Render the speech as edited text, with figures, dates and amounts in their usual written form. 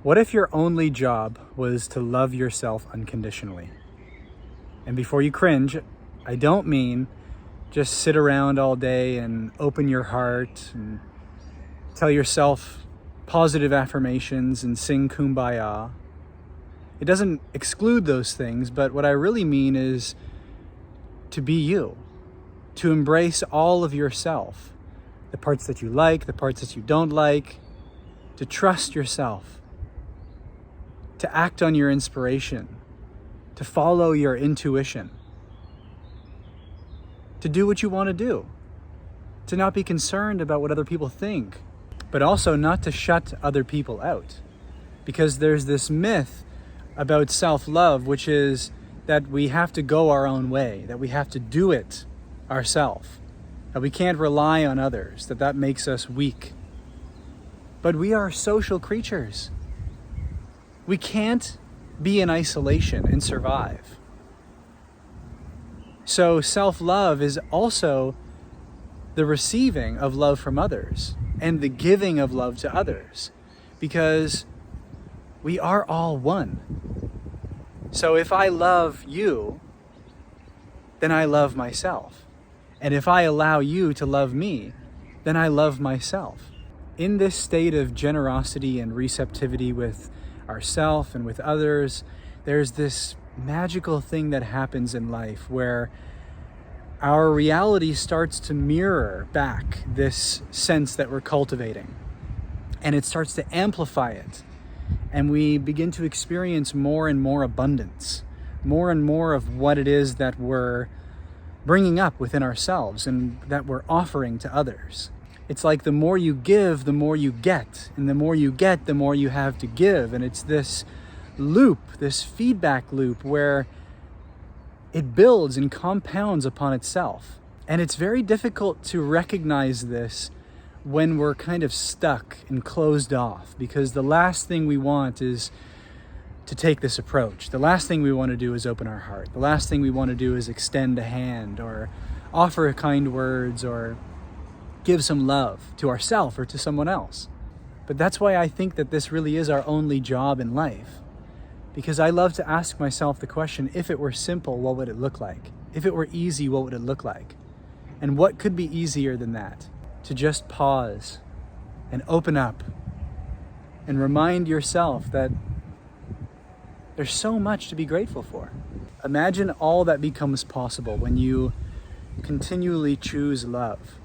What if your only job was to love yourself unconditionally? And before you cringe, I don't mean just sit around all day and open your heart and tell yourself positive affirmations and sing Kumbaya. It doesn't exclude those things, but what I really mean is to be you, to embrace all of yourself, the parts that you like, the parts that you don't like, to trust yourself, to act on your inspiration, to follow your intuition, to do what you want to do, to not be concerned about what other people think, but also not to shut other people out. Because there's this myth about self-love, which is that we have to go our own way, that we have to do it ourselves, that we can't rely on others, that makes us weak. But we are social creatures. We can't be in isolation and survive. So self-love is also the receiving of love from others and the giving of love to others, because we are all one. So if I love you, then I love myself. And if I allow you to love me, then I love myself. In this state of generosity and receptivity with ourselves and with others, there's this magical thing that happens in life where our reality starts to mirror back this sense that we're cultivating, and it starts to amplify it, and we begin to experience more and more abundance, more and more of what it is that we're bringing up within ourselves and that we're offering to others. It's like the more you give, the more you get, and the more you get, the more you have to give. And it's this loop, this feedback loop where it builds and compounds upon itself. And it's very difficult to recognize this when we're kind of stuck and closed off, because the last thing we want is to take this approach. The last thing we want to do is open our heart. The last thing we want to do is extend a hand or offer kind words or give some love to ourselves or to someone else. But that's why I think that this really is our only job in life. Because I love to ask myself the question, if it were simple, what would it look like? If it were easy, what would it look like? And what could be easier than that? To just pause and open up and remind yourself that there's so much to be grateful for. Imagine all that becomes possible when you continually choose love.